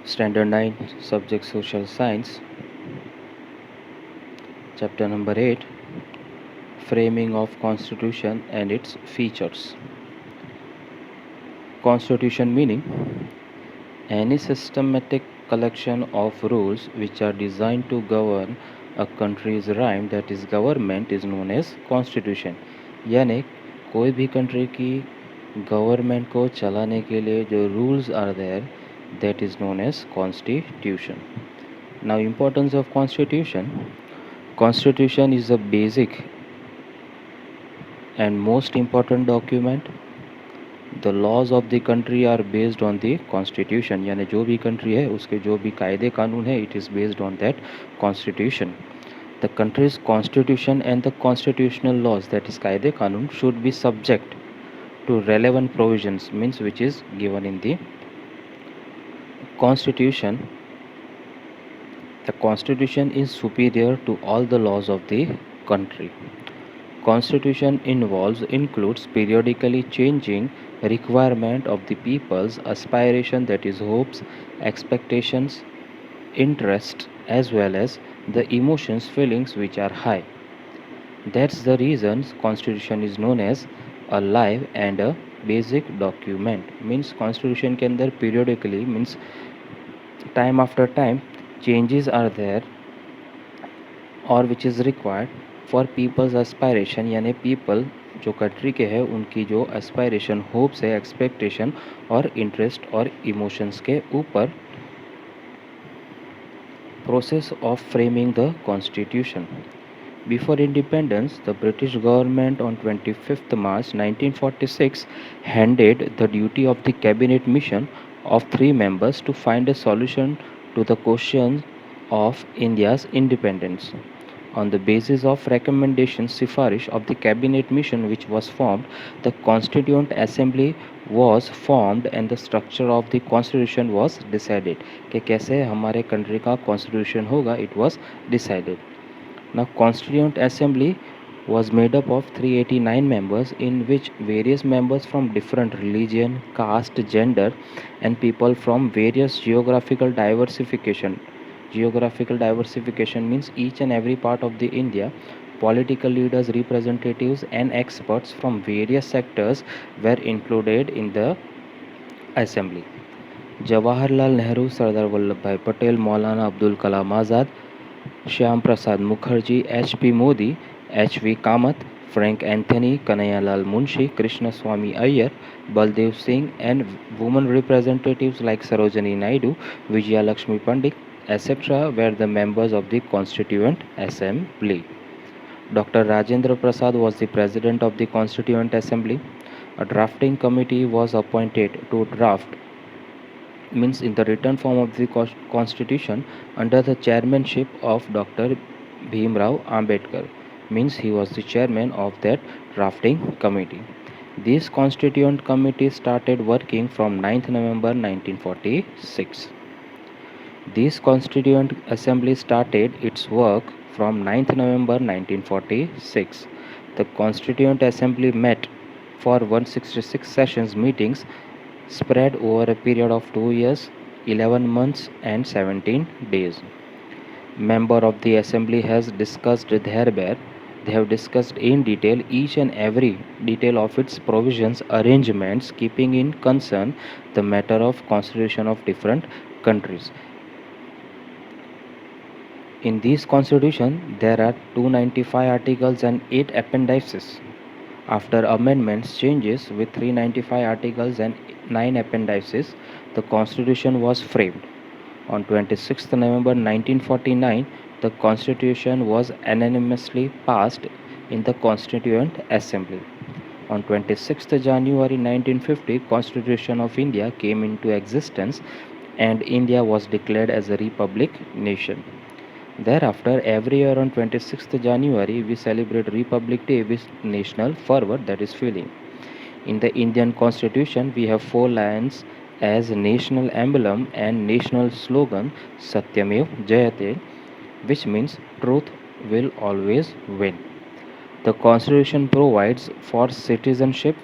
Standard 9, Subject Social Science, Chapter number 8, Framing of Constitution and its Features. Constitution meaning any systematic collection of rules which are designed to govern a country's rhyme, that is government, is known as constitution. यानी कोई भी country की government को चलाने के लिए जो rules are there, that is known as constitution. Now, importance of constitution. Constitution is a basic and most important document. The laws of the country are based on the constitution. यानी जो भी country है उसके जो भी कायदे कानून है, it is based on that constitution. The country's constitution and the constitutional laws, that is कायदे कानून, should be subject to relevant provisions, means which is given in the constitution. The constitution is superior to all the laws of the country. Constitution includes periodically changing requirement of the people's aspiration, that is hopes, expectations, interests, as well as the emotions, feelings which are high. That's the reason constitution is known as a live and a basic document. Means constitution के अंदर periodically, means time after time, changes are there or which is required for peoples aspiration, यानी people जो country के हैं उनकी जो aspiration, hopes है, expectation और इंटरेस्ट और इमोशंस के ऊपर. Process of framing the constitution. Before independence, the British government on 25th March 1946 handed the duty of the cabinet mission of 3 members to find a solution to the question of India's independence. On the basis of recommendations sifarish of the cabinet mission which was formed, the Constituent Assembly was formed and the structure of the constitution was decided. कि कैसे हमारे country का constitution होगा, it was decided. Now, Constituent Assembly was made up of 389 members, in which various members from different religion, caste, gender, and people from various geographical diversification. Geographical diversification means each and every part of the India. Political leaders, representatives, and experts from various sectors were included in the assembly. Jawaharlal Nehru, Sardar Vallabhbhai Patel, Maulana Abdul Kalam Azad, Shyam Prasad Mukherjee, H.P. Modi, H.V. Kamath, Frank Anthony, Kanhaiya Munshi, Krishna Swamy Iyer, Baldev Singh, and women representatives like Sarojini Naidu, Vijaya Lakshmi Pandit, etc. were the members of the Constituent Assembly. Dr. Rajendra Prasad was the president of the Constituent Assembly. A drafting committee was appointed to draft, means in the written form of the constitution, under the chairmanship of Dr. Bhimrao Ambedkar, means he was the chairman of that drafting committee. This constituent committee started working from 9th November 1946. This constituent assembly started its work from 9th November 1946. The constituent assembly met for 166 sessions meetings spread over a period of 2 years, 11 months and 17 days. Member of the assembly has discussed thereby. They have discussed in detail each and every detail of its provisions, arrangements, keeping in concern the matter of constitution of different countries. In this constitution, there are 295 articles and 8 appendices. After amendments, changes with 395 articles and 9 appendices, the constitution was framed. On 26th November 1949, the constitution was unanimously passed in the Constituent Assembly. On 26th January 1950, Constitution of India came into existence and India was declared as a republic nation. Thereafter, every year on 26th January, we celebrate Republic Day with national fervor, that is feeling. In the Indian Constitution, we have 4 lions as national emblem and national slogan Satyamev Jayate, which means truth will always win. The Constitution provides for citizenship,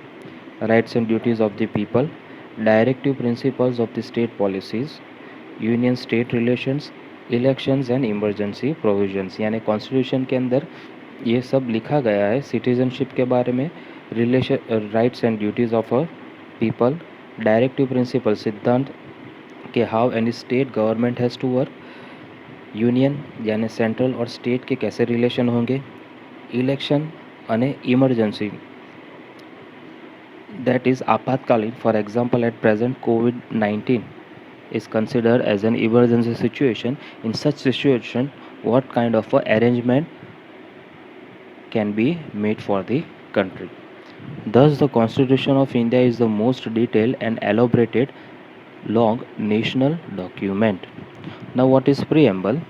rights and duties of the people, directive principles of the state policies, union state relations, elections and emergency provisions. यानी constitution के अंदर ये सब लिखा गया है citizenship के बारे में, relation rights and duties of a people, directive principle सिद्धांत के how any state government has to work, union यानी सेंट्रल और स्टेट के कैसे रिलेशन होंगे, इलेक्शन અને इमरजेंसी that is आपातकालीन. For example, at present COVID-19 is considered as an emergency situation. In such situation, what kind of a arrangement can be made for the country? Thus, the Constitution of India is the most detailed and elaborated long national document. Now, what is preamble?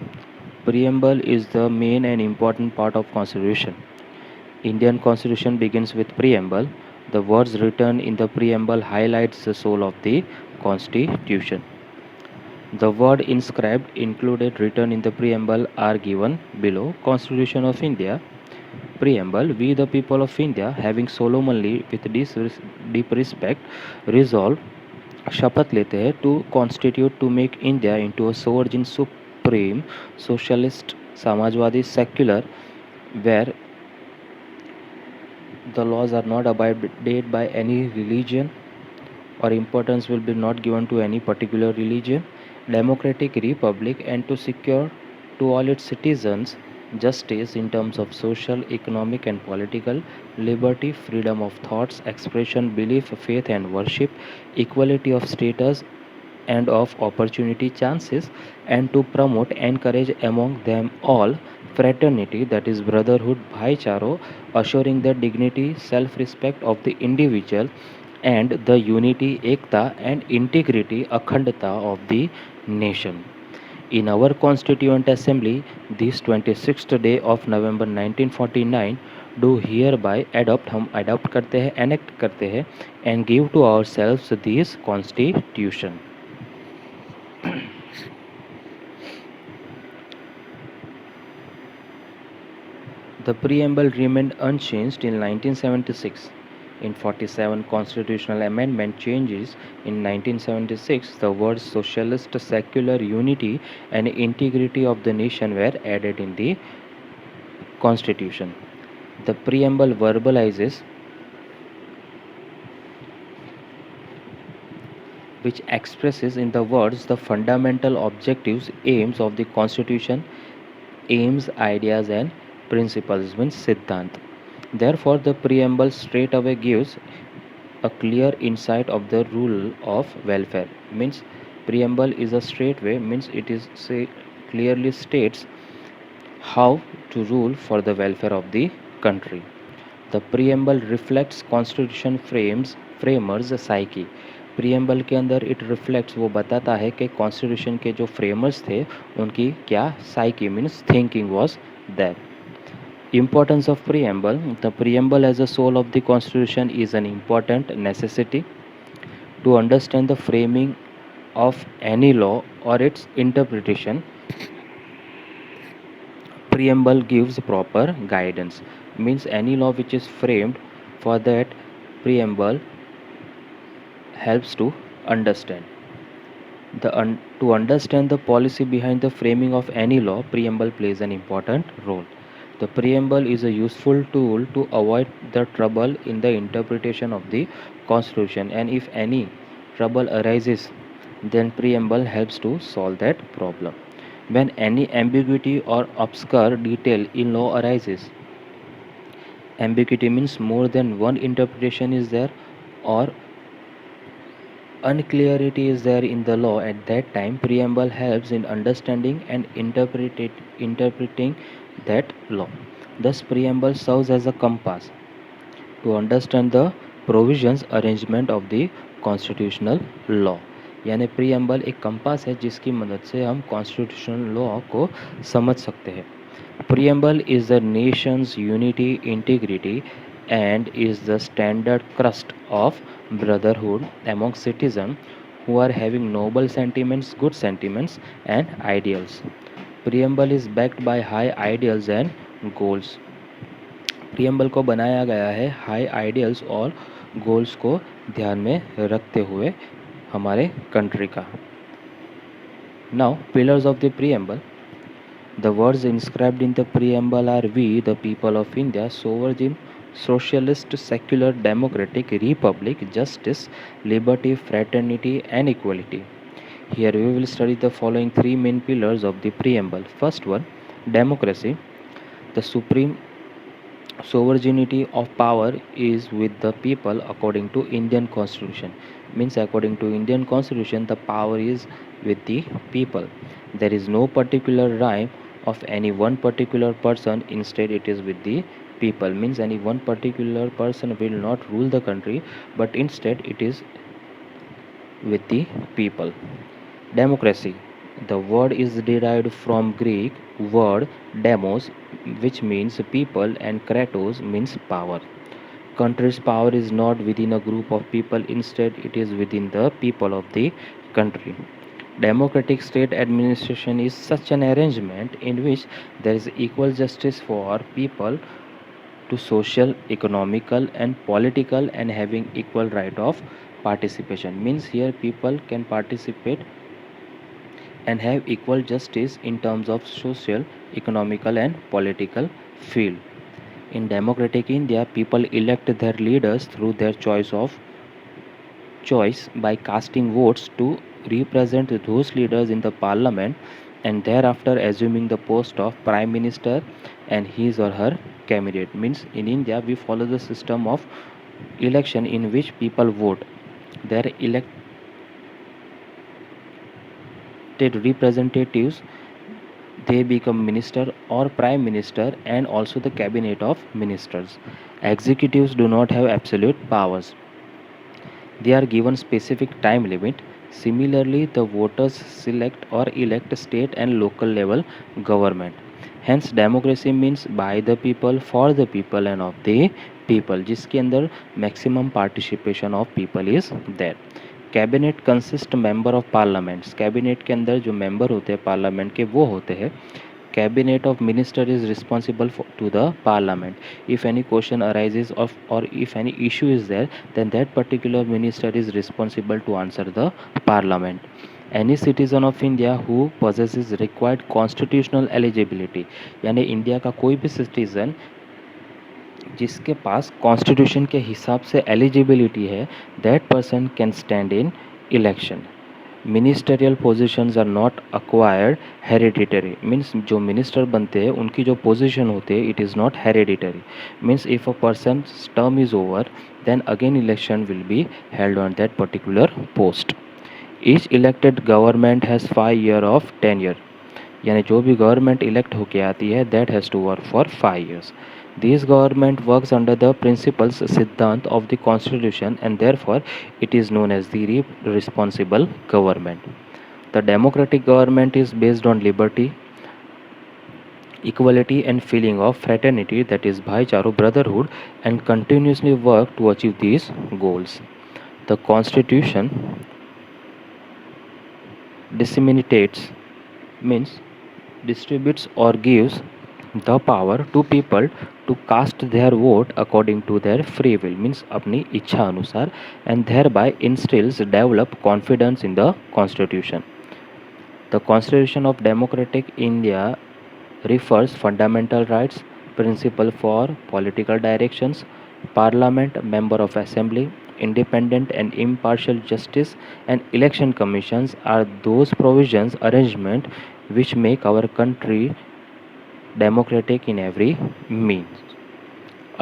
Preamble is the main and important part of Constitution. Indian Constitution begins with preamble. The words written in the preamble highlights the soul of the Constitution. The word inscribed included written in the preamble are given below. Constitution of India. Preamble. We the people of India, having solemnly with deep respect resolve शपथ लेते हैं to constitute to make India into a sovereign supreme socialist Samajwadi secular where the laws are not abided by any religion or importance will be not given to any particular religion, democratic republic, and to secure to all its citizens justice in terms of social, economic, and political liberty, freedom of thoughts, expression, belief, faith, and worship, equality of status and of opportunity chances, and to promote encourage among them all fraternity, that is brotherhood, bhaicharo, assuring the dignity self respect of the individual and the unity, ekta, and integrity, akhandata of the nation. In our Constituent Assembly, this 26th day of November 1949, do hereby adopt, हम adopt करते हैं, enact करते हैं, and give to ourselves this Constitution. The preamble remained unchanged in 1976. In 47 constitutional amendment changes in 1976, the words socialist, secular, unity, and integrity of the nation were added in the Constitution. The preamble verbalizes which expresses in the words the fundamental objectives, aims of the Constitution, aims, ideas, and principles means Siddhant. Therefore, the preamble straight away gives a clear insight of the rule of welfare. Means preamble is a straight way means it is clearly states how to rule for the welfare of the country. The preamble reflects constitution framers psyche. Preamble के अंदर it reflects वो बताता है कि constitution के जो framers थे उनकी क्या psyche means thinking was there. Importance of preamble. The preamble as a soul of the constitution is an important necessity to understand the framing of any law or its interpretation. Preamble gives proper guidance means any law which is framed for that preamble helps to understand. To understand the policy behind the framing of any law, preamble plays an important role. The preamble is a useful tool to avoid the trouble in the interpretation of the Constitution, and if any trouble arises, then preamble helps to solve that problem. When any ambiguity or obscure detail in law arises, ambiguity means more than one interpretation is there or unclarity is there in the law. At that time, preamble helps in understanding and interpreting that law. Thus, preamble serves as a compass to understand the provisions arrangement of the constitutional law. यानी preamble एक compass है जिसकी मदद से हम constitutional law को समझ सकते हैं. Preamble is the nation's unity, integrity, and is the standard crust of brotherhood among citizens who are having noble sentiments, good sentiments, and ideals. Preamble is backed by high ideals and goals. Preamble को बनाया गया है high ideals और goals को ध्यान में रखते हुए हमारे कंट्री का. Now, pillars of the preamble. The words inscribed in the preamble are "We, the people of India, sovereign, socialist, secular, democratic, republic, justice, liberty, fraternity, and equality." Here we will study the following three main pillars of the preamble. First one, democracy. The supreme sovereignty of power is with the people according to Indian constitution. Means according to Indian constitution the power is with the people. There is no particular right of any one particular person, instead it is with the people. Means any one particular person will not rule the country, but instead it is with the people. Democracy. The word is derived from Greek word demos, which means people, and kratos means power. Country's power is not within a group of people, instead it is within the people of the country. Democratic state administration is such an arrangement in which there is equal justice for people to social, economical, and political, and having equal right of participation. Means here people can participate and have equal justice in terms of social, economical, and political field. In democratic India, people elect their leaders through their choice by casting votes to represent those leaders in the parliament, and thereafter assuming the post of prime minister and his or her cabinet. Means in India we follow the system of election in which people vote. Their elected representatives, they become minister or prime minister and also the cabinet of ministers. Executives do not have absolute powers. They are given specific time limit. Similarly, the voters select or elect state and local level government. Hence, democracy means by the people, for the people, and of the people, जिसके अंदर maximum participation of people is there. Cabinet consist member of parliaments. Cabinet के अंदर जो member होते हैं parliament के वो होते हैं. Cabinet of minister is responsible to the parliament. If any question arises of or if any issue is there, then that particular minister is responsible to answer the parliament. Any citizen of India who possesses required constitutional eligibility, यानी India का कोई भी citizen जिसके पास constitution के हिसाब से eligibility है, that person can stand in election. Ministerial positions are not acquired hereditary. Means जो मिनिस्टर बनते हैं उनकी जो पोजीशन होती है it is not hereditary. Means if a person term is over, then again election will be held on that particular post. Each elected government has 5 year of tenure. यानी जो भी गवर्नमेंट इलेक्ट होके आती है that has to work for 5 years. This government works under the principles Siddhant of the Constitution, and therefore it is known as the responsible government. The democratic government is based on liberty, equality, and feeling of fraternity, that is bhaicharo, brotherhood, and continuously work to achieve these goals. The Constitution disseminates, means distributes or gives the power to people to cast their vote according to their free will, means अपनी इच्छा अनुसार, and thereby instills develop confidence in the constitution. The constitution of democratic India refers fundamental rights, principle for political directions, parliament, member of assembly, independent and impartial justice, and election commissions are those provisions arrangement which make our country democratic in every means.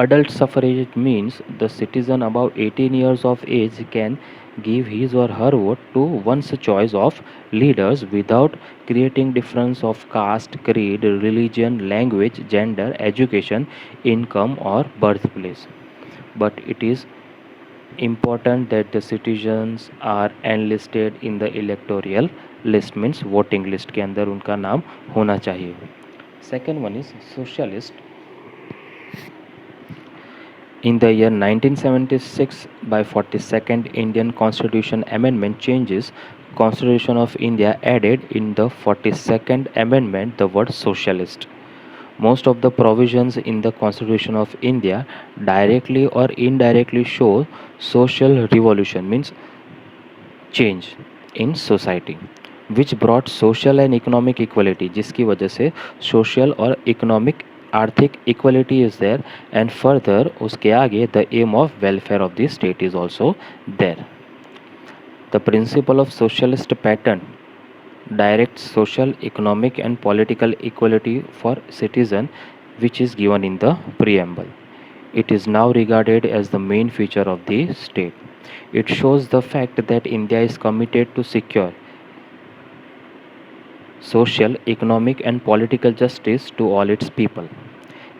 Adult suffrage means the citizen above 18 years of age can give his or her vote to one's choice of leaders without creating difference of caste, creed, religion, language, gender, education, income, or birthplace. But it is important that the citizens are enlisted in the electoral list, means voting list के अंदर उनका नाम होना चाहिए. Second one is socialist. In the year 1976, by 42nd Indian Constitution Amendment changes, Constitution of India added in the 42nd Amendment the word socialist. Most of the provisions in the Constitution of India directly or indirectly show social revolution, means change in society. which brought social and economic equality, जिसकी वजह से social और economic आर्थिक equality is there, and further उसके आगे the aim of welfare of the state is also there. The principle of socialist pattern directs social, economic and political equality for citizen, which is given in the preamble. It is now regarded as the main feature of the state. It shows the fact that India is committed to secure social, economic and political justice to all its people.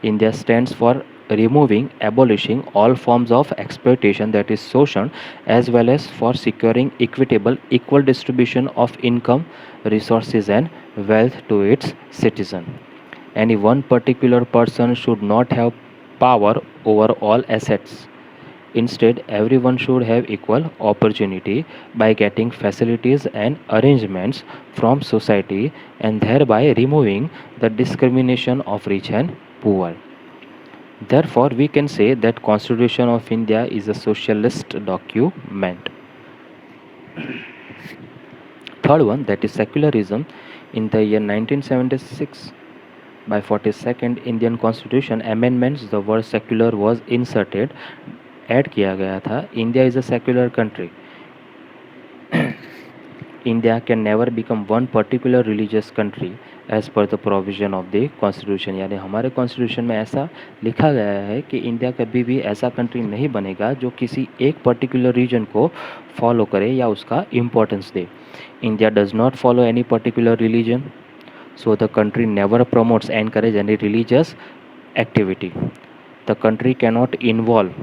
India stands for removing, abolishing all forms of exploitation, that is shoshan, as well as for securing equitable, equal distribution of income, resources and wealth to its citizen. Any one particular person should not have power over all assets. Instead, everyone should have equal opportunity by getting facilities and arrangements from society, and thereby removing the discrimination of rich and poor. Therefore, we can say that Constitution of India is a socialist document. Third one, that is secularism. In the year 1976, by 42nd Indian Constitution amendments, the word secular was inserted. Add किया गया था, India is a secular country. India can never become one particular religious country as per the provision of the constitution. यानी हमारे constitution में ऐसा लिखा गया है कि इंडिया कभी भी ऐसा कंट्री नहीं बनेगा जो किसी एक पर्टिकुलर रीजन को फॉलो करे या उसका importance they. India does not follow any particular religion, so the country never promotes encourage any religious activity. The country cannot involve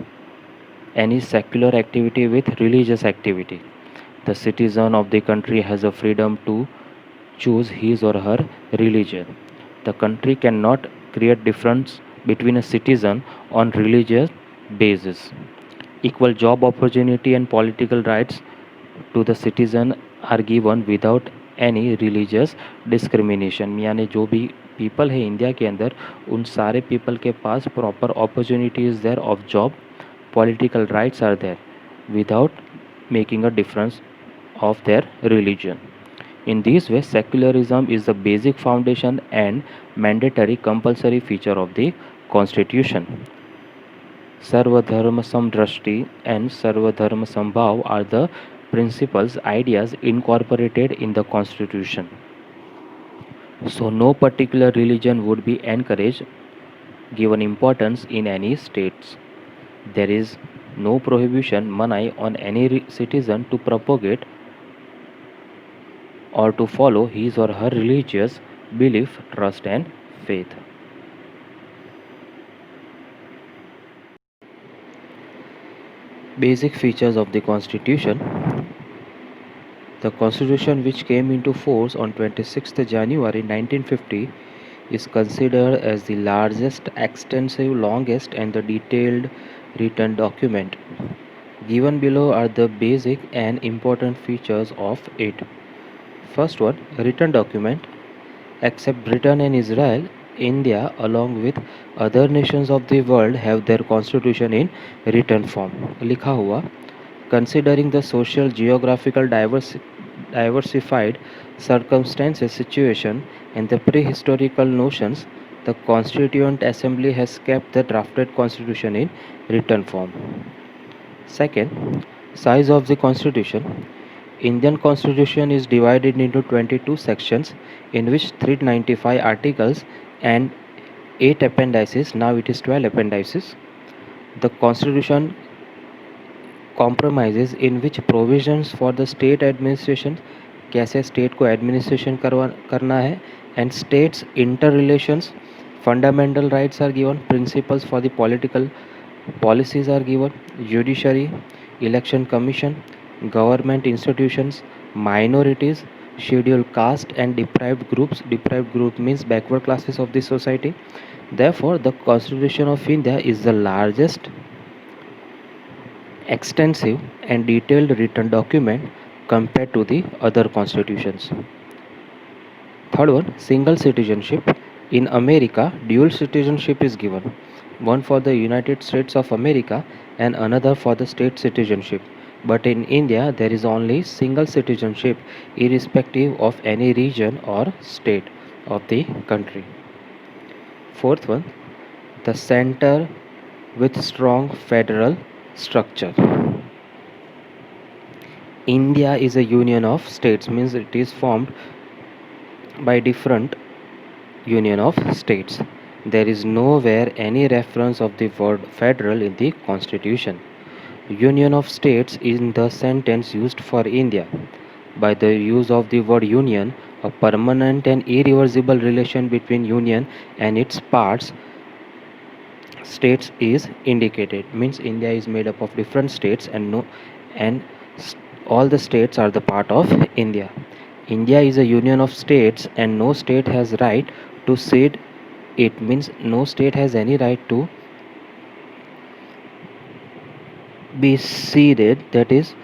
any secular activity with religious activity. The citizen of the country has a freedom to choose his or her religion. The country cannot create difference between a citizen on religious basis. Equal job opportunity and political rights to the citizen are given without any religious discrimination. यानी जो भी people है India के अंदर, उन सारे people के पास proper opportunity is there of job, political rights are there without making a difference of their religion. In this way, secularism is the basic foundation and mandatory compulsory feature of the constitution. Sarvadharma Samdrashti and Sarvadharma Sambhav are the principles, ideas incorporated in the constitution. So no particular religion would be encouraged, given importance in any states. There is no prohibition, manai, on any citizen to propagate or to follow his or her religious belief, trust and faith. Basic features of the Constitution. The Constitution, which came into force on 26th January 1950, is considered as the largest, extensive, longest and the detailed written document. Given below are the basic and important features of it. First one, written document. Except Britain and Israel, India along with other nations of the world have their constitution in written form. लिखा हुआ. Considering the social, geographical diversified circumstances, situation and the prehistorical notions, the Constituent Assembly has kept the drafted constitution in written form. Second, size of the constitution. Indian constitution is divided into 22 sections, in which 395 articles and 8 appendices. Now it is 12 appendices. The constitution compromises in which provisions for the state administration, कैसे state को administration करना है, and states interrelations, fundamental rights are given, principles for the political policies are given, judiciary, election commission, government institutions, minorities, scheduled caste and deprived groups. Deprived group means backward classes of the society. Therefore, the Constitution of India is the largest, extensive and detailed written document compared to the other constitutions. Third one, single citizenship. In America, dual citizenship is given, one for the United States of America and another for the state citizenship. But in India, there is only single citizenship, irrespective of any region or state of the country. Fourth one, the center with strong federal structure. India is a union of states, means it is formed by different union of states. There is nowhere any reference of the word federal in the constitution. Union of states is the sentence used for India. By the use of the word union, a permanent and irreversible relation between union and its parts states is indicated. Means India is made up of different states and no and all the states are the part of India. India is a union of states and no state has right to cede it. Means no state has any right to be ceded, that is,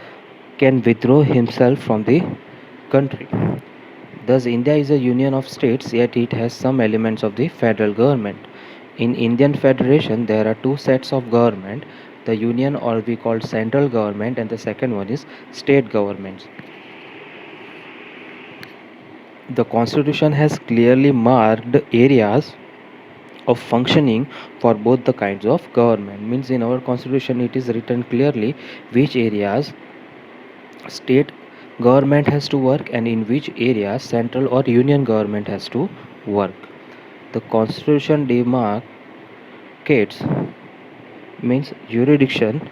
can withdraw himself from the country. Thus, India is a union of states, yet it has some elements of the federal government. In Indian Federation, there are two sets of government, the union or we call central government, and the second one is state governments. The constitution has clearly marked areas of functioning for both the kinds of government. Means in our constitution it is written clearly which areas state government has to work and in which areas central or union government has to work. The constitution demarcates means jurisdiction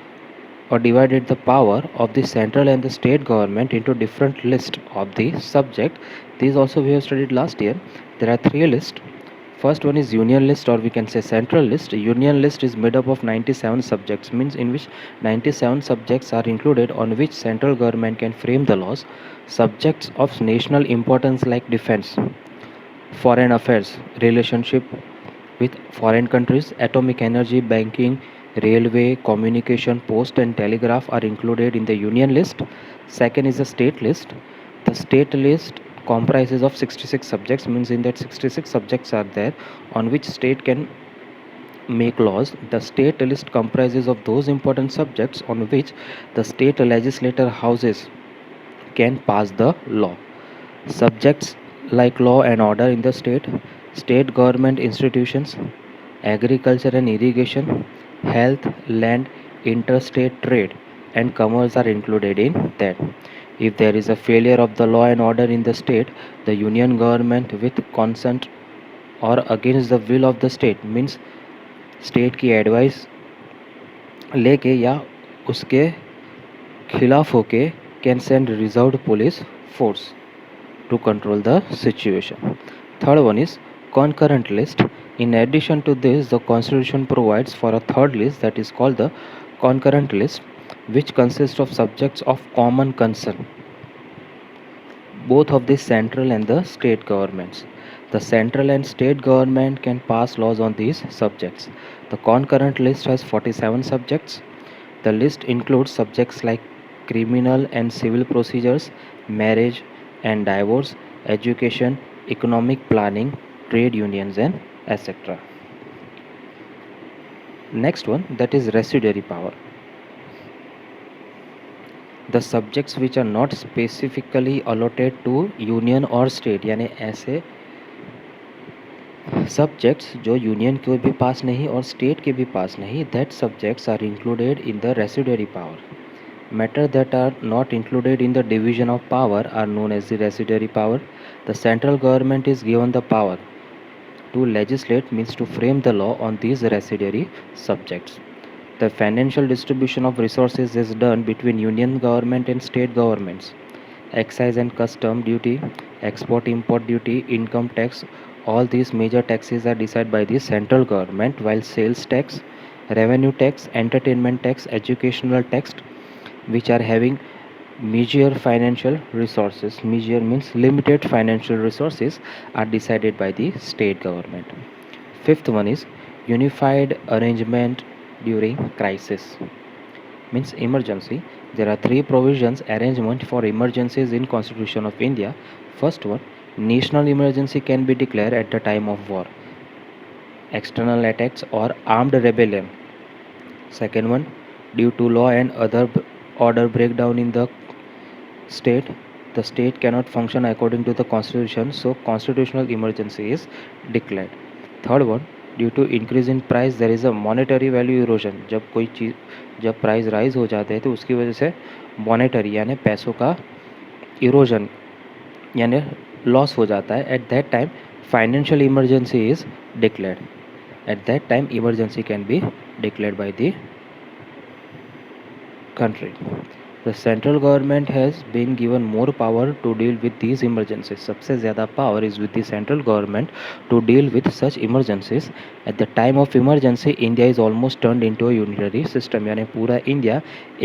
or divided the power of the central and the state government into different lists of the subject. These also we have studied last year. There are three lists. First one is union list or we can say central list. Union list is made up of 97 subjects, means in which 97 subjects are included on which central government can frame the laws. Subjects of national importance like defense, foreign affairs, relationship with foreign countries, atomic energy, banking, railway, communication, post and telegraph are included in the union list. Second is the state list. The state list comprises of 66 subjects, means in that 66 subjects are there on which state can make laws. The state list comprises of those important subjects on which the state legislature houses can pass the law. Subjects like law and order in the state, state government institutions, agriculture and irrigation, health, land, interstate trade, and commerce are included in that. If there is a failure of the law and order in the state, the union government with consent or against the will of the state, means state की advice लेके या उसके खिलाफ होके can send reserved police force to control the situation. Third one is concurrent list. In addition to this, the constitution provides for a third list that is called the concurrent list, which consists of subjects of common concern, both of the central and the state governments. The central and state government can pass laws on these subjects. The concurrent list has 47 subjects. The list includes subjects like criminal and civil procedures, marriage and divorce, education, economic planning, trade unions, and etc. Next one, that is residuary power. The subjects which are not specifically allotted to union or state, यानी ऐसे subjects जो union के भी पास नहीं और state के भी पास नहीं, that subjects are included in the residuary power. Matter that are not included in the division of power are known as the residuary power. The central government is given the power to legislate, means to frame the law on these residuary subjects. The financial distribution of resources is done between union government and state governments. Excise and custom duty, export import duty, income tax, all these major taxes are decided by the central government, while sales tax, revenue tax, entertainment tax, educational tax, which are having meager financial resources, meager means limited financial resources, are decided by the state government. Fifth one is unified arrangement during crisis, means emergency. There are three provisions arrangement for emergencies in Constitution of India. First one, national emergency can be declared at the time of war, external attacks or armed rebellion. Second one, due to law and other order breakdown in state, the state cannot function according to the constitution, so constitutional emergency is declared. Third one, due to increase in price there is a monetary value erosion. जब कोई चीज़ जब price rise हो जाते हैं तो उसकी वजह से मॉनेटरी यानी पैसों का इरोजन यानी लॉस हो जाता है. At that time financial emergency is declared. At that time emergency can be declared by the country. The central government has been given more power to deal with these emergencies. सबसे ज़्यादा power is with the central government to deal with such emergencies. At the time of emergency, India is almost turned into a unitary system. यानी पूरा India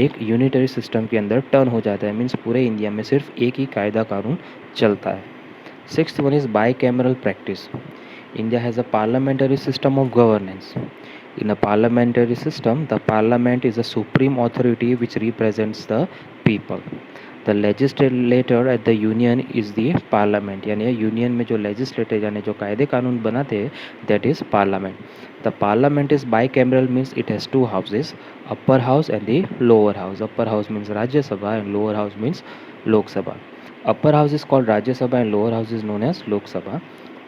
एक unitary system के अंदर turn हो जाता है. मीन्स पूरे इंडिया में सिर्फ एक ही कायदा कानून चलता है. Sixth one is bicameral practice. India has a parliamentary system of governance. In a parliamentary system, the parliament is a supreme authority which represents the people. The legislator at the union is the parliament. यानी union में जो legislator यानी जो कायदे कानून बनाते हैं that is parliament. The parliament is bicameral means it has two houses, upper house and the lower house. Upper house means Rajya Sabha and lower house means Lok Sabha. Upper house is called Rajya Sabha and lower house is known as Lok Sabha.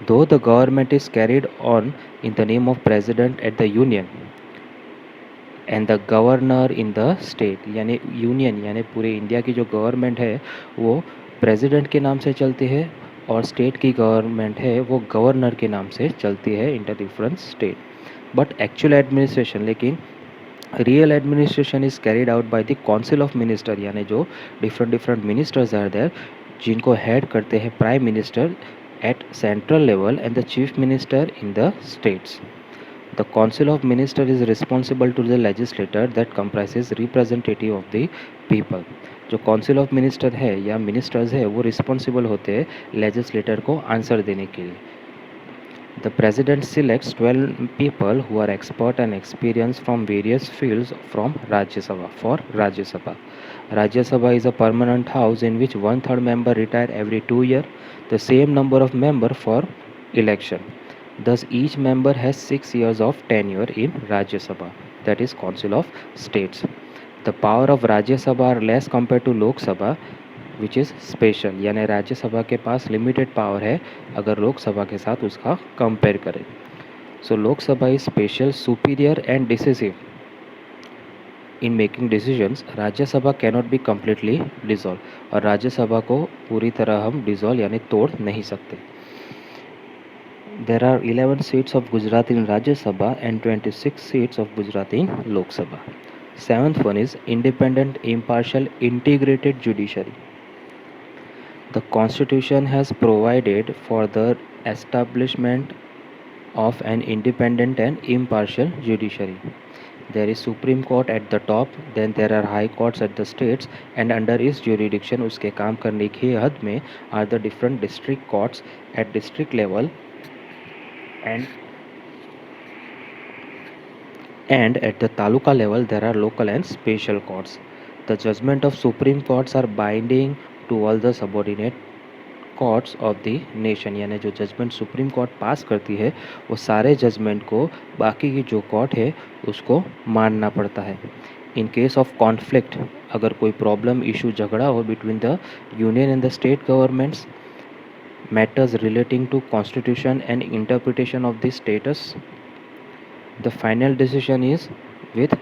Though the government is carried on in the name of president at the union and the governor in the state, यानी union यानी पूरे India की जो government है वो president के नाम से चलती है और स्टेट की गवर्नमेंट है वो गवर्नर के नाम से चलती है in the different state. But actual administration लेकिन real administration is carried out by the council of minister यानी जो डिफरेंट मिनिस्टर्स आर देयर जिनको हेड करते हैं prime minister at central level and the chief minister in the states. The council of ministers is responsible to the legislature that comprises representative of the people. जो council of minister है या ministers है वो responsible होते हैं legislator को answer देने के लिए. The president selects 12 people who are expert and experienced from various fields from Rajya Sabha for Rajya Sabha. Rajya Sabha is a permanent house in which 1/3 member retire every 2 years, the same number of member for election. Thus each member has 6 years of tenure in Rajya Sabha, that is Council of States. The power of Rajya Sabha are less compared to Lok Sabha, which is special यानी राज्यसभा के पास limited power है अगर लोकसभा के साथ उसका compare करें. So Lok Sabha is special superior and decisive in making decisions. Rajya Sabha cannot be completely dissolve और राज्यसभा को पूरी तरह हम डिसॉल्व यानी तोड़ नहीं सकते. There are 11 seats of Gujarat in Rajya Sabha and 26 seats of Gujarat in Lok Sabha. Seventh one is independent impartial integrated judiciary. The Constitution has provided for the establishment of an independent and impartial judiciary. There is Supreme Court at the top, then there are high courts at the states, and under its jurisdiction उसके काम करने की हद में are the different district courts at district level and at the taluka level there are local and special courts. The judgment of Supreme Courts are binding to all the subordinate courts of the nation. यानी जो judgement supreme court पास करती है वो सारे judgement को बाकी की जो कोर्ट है उसको मानना पड़ता है. इन केस ऑफ कॉन्फ्लिक्ट अगर कोई प्रॉब्लम इशू झगड़ा हो between the union and the state governments matters relating to constitution and interpretation of the status the final decision is with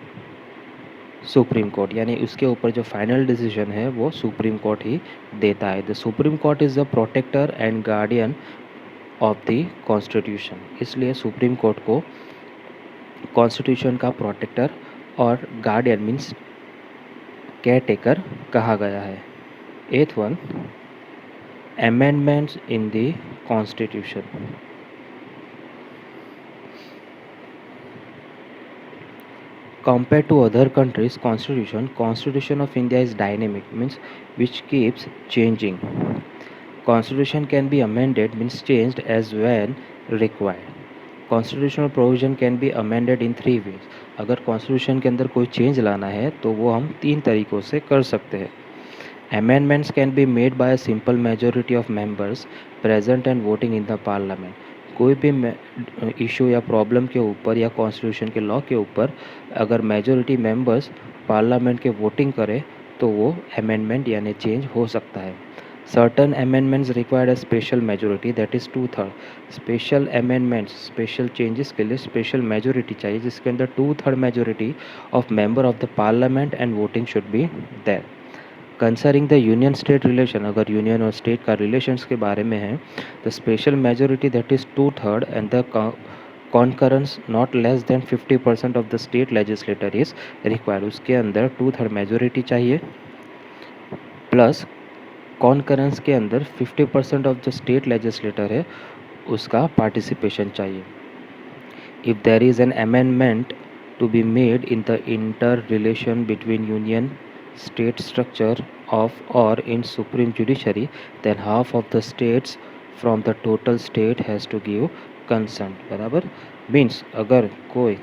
supreme court यानी उसके ऊपर जो फाइनल डिसीजन है वो सुप्रीम कोर्ट ही देता है. The supreme court is the protector and guardian of the constitution. इसलिए सुप्रीम कोर्ट को कॉन्स्टिट्यूशन का प्रोटेक्टर और गार्डियन मीन्स केयर टेकर कहा गया है. Eighth one amendments in the constitution. Compared to other countries' constitution of India is dynamic, means which keeps changing. Constitution can be amended, means changed as when required. Constitutional provision can be amended in 3 ways. अगर constitution के अंदर कोई change लाना है तो वो हम 3 तरीक़ों से कर सकते हैं. Amendments can be made by a simple majority of members present and voting in the parliament. कोई भी इशू या प्रॉब्लम के ऊपर या कॉन्स्टिट्यूशन के लॉ के ऊपर अगर मेजॉरिटी मेंबर्स पार्लियामेंट के वोटिंग करें तो वो अमेंडमेंट यानी चेंज हो सकता है। Certain amendments required a special majority that is 2/3। Special amendments special changes के लिए स्पेशल मेजोरिटी चाहिए जिसके अंदर 2/3 majority of member of the parliament and voting should be there. Concerning the union state relation, अगर union और state का relations के बारे में है, the special majority that is 2/3 and the concurrence not less than 50% of the state legislator is required. उसके अंदर 2/3 majority चाहिए प्लस कॉन्करेंस के अंदर 50% ऑफ जो स्टेट लेजिस्लेटर है उसका पार्टिसिपेशन चाहिए। If there is an amendment to be made in the interrelation between union state structure of or in supreme judiciary, then half of the states from the total state has to give consent। बराबर means अगर कोई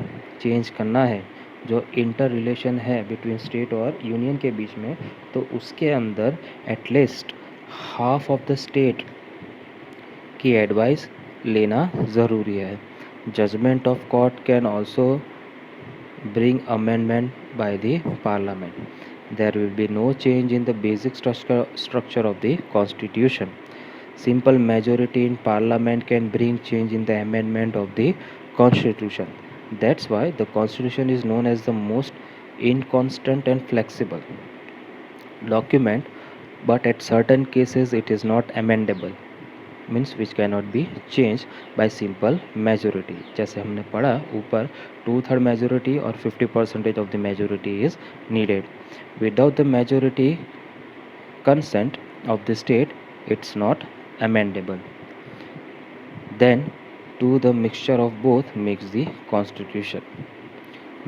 change करना है जो inter relation है between state और union के बीच में, तो उसके अंदर at least half of the state की एडवाइस लेना ज़रूरी है। Judgement of court can also bring amendment by the parliament. There will be no change in the basic structure of the constitution. Simple majority in parliament can bring change in the amendment of the constitution. That's why the constitution is known as the most inconstant and flexible document, but at certain cases it is not amendable, means which cannot be change by simple majority. जैसे हमने पढ़ा ऊपर 2/3 majority और 50% of the majority is needed. Without the majority consent of the state it's not amendable. Then to the mixture of both makes the constitution.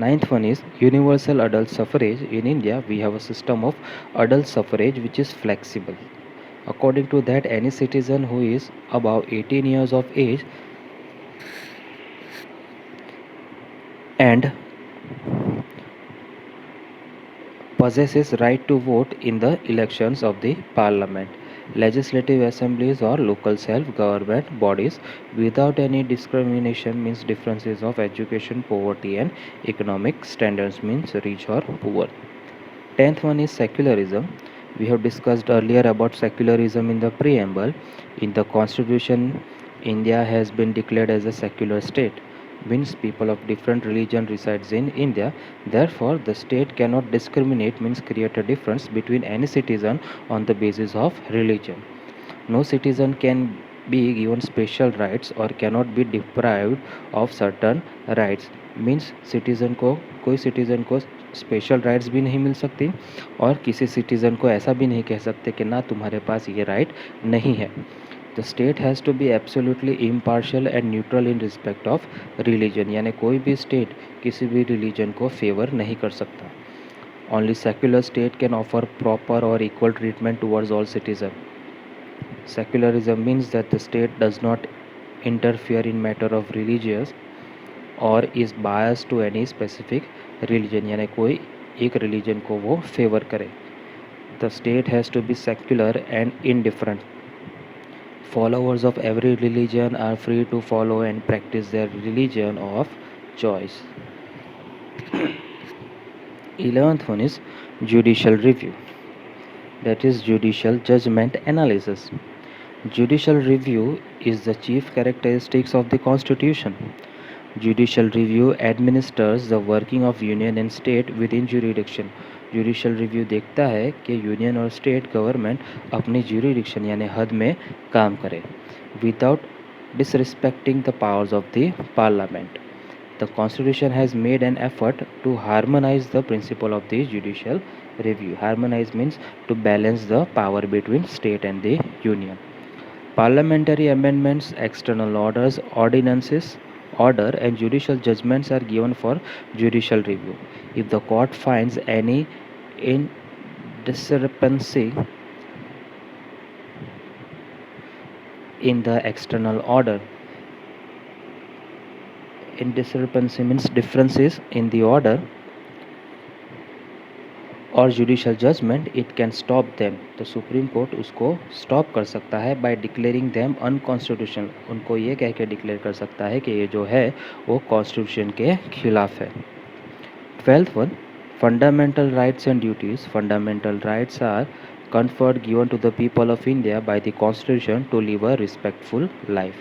Ninth one is universal adult suffrage. In India we have a system of adult suffrage which is flexible. According to that, any citizen who is above 18 years of age and possesses right to vote in the elections of the parliament, legislative assemblies or local self-government bodies without any discrimination, means differences of education, poverty and economic standards, means rich or poor. 10th one is secularism. We have discussed earlier about secularism in the preamble. In the constitution, India has been declared as a secular state, means people of different religion resides in India. Therefore, the state cannot discriminate, means create a difference between any citizen on the basis of religion. No citizen can be given special rights or cannot be deprived of certain rights, means citizen को कोई citizen को special rights भी नहीं मिल सकती और किसी citizen को ऐसा भी नहीं कह सकते कि ना तुम्हारे पास ये राइट नहीं है। The state has to be absolutely impartial and neutral in respect of religion, यानी कोई भी स्टेट किसी भी रिलीजन को फेवर नहीं कर सकता। Only secular state can offer proper और equal treatment towards all citizen. Secularism means that the state does not interfere in matter of religious और is bias to any specific religion, यानी कोई एक religion को वो फेवर करे। The state has to be secular and indifferent. Followers of every religion are free to follow and practise their religion of choice. 11th one is judicial review, that is judicial judgment analysis. Judicial review is the chief characteristics of the constitution. Judicial review administers the working of union and state within jurisdiction. Judicial review देखता है कि union और state government अपनी jurisdiction यानी हद में काम करे without disrespecting the powers of the parliament. The constitution has made an effort to harmonise the principle of the judicial review. Harmonise means to balance the power between state and the union. Parliamentary amendments, external orders, ordinances, order and judicial judgments are given for judicial review. If the court finds any indiscrepancy in the external order, indiscrepancy means differences in the order और judicial judgement it can stop them, तो supreme court उसको stop कर सकता है bye declaring them unconstitutional. उनको ये कह के डिक्लेयर कर सकता है कि ये जो है वो कॉन्स्टिट्यूशन के खिलाफ है। 12th one Fundamental rights and duties. Fundamental rights are conferred given to the people of India by the Constitution to live a respectful life.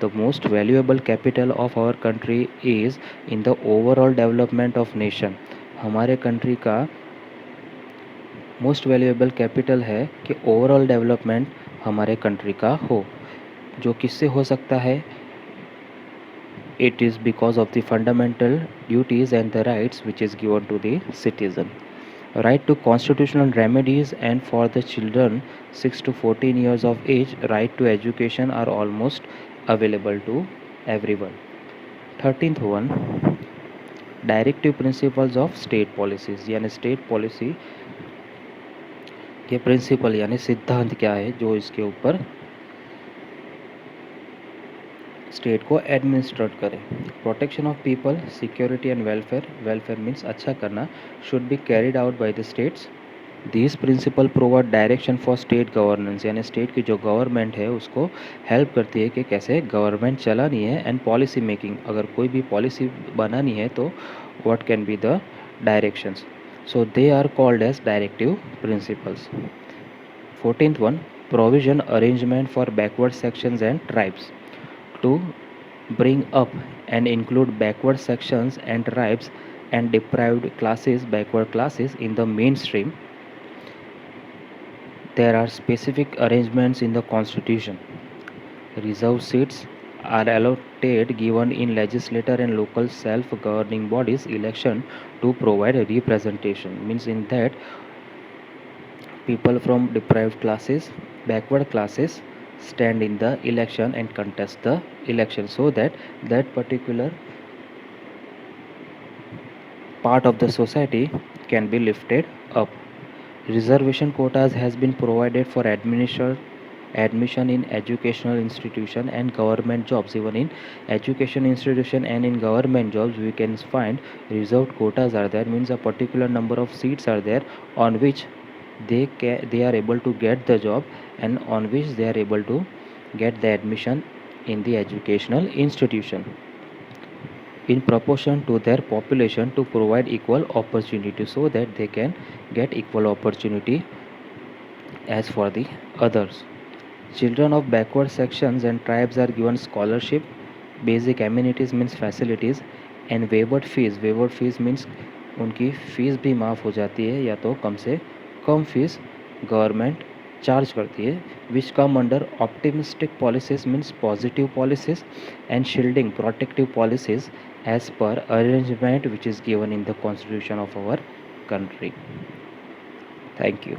The most valuable capital of our country is in the overall development of nation. हमारे country का most valuable capital है कि overall development हमारे country का हो. जो किससे हो सकता है? It is because of the fundamental duties and the rights which is given to the citizen. Right to constitutional remedies, and for the children 6 to 14 years of age, right to education are almost available to everyone. 13th one, directive principles of state policies, यानी state policy के principal यानी सिद्धांत क्या है जो इसके ऊपर state को एडमिनिस्ट्रेट करें. Protection of people, security and welfare. Welfare means अच्छा करना. Should be carried out by the states. This principle provide direction for state governance, यानी स्टेट की जो गवर्नमेंट है उसको हेल्प करती है कि कैसे गवर्नमेंट चलानी है. एंड पॉलिसी मेकिंग, अगर कोई भी पॉलिसी बनानी है तो what can be the directions. So they are called as directive principles. 14th one, provision arrangement for backward sections and tribes. To bring up and include backward sections and tribes and deprived classes, backward classes in the mainstream, there are specific arrangements in the constitution. Reserved seats are allotted given in legislature and local self-governing bodies election to provide a representation. Means in that people from deprived classes, backward classes stand in the election and contest the election, so that that particular part of the society can be lifted up. Reservation quotas has been provided for admission in educational institution and government jobs. Even in education institution and in government jobs we can find reserved quotas are there. Means a particular number of seats are there on which they are able to get the job and on which they are able to get the admission in the educational institution in proportion to their population to provide equal opportunity, so that they can get equal opportunity as for the others. Children of backward sections and tribes are given scholarship, basic amenities means facilities, and waived fees. Waived fees means उनकी fees भी माफ़ हो जाती है या तो कम से कम fees government charge करती है. Which come under optimistic policies means positive policies and shielding protective policies as per arrangement which is given in the constitution of our country. Thank you.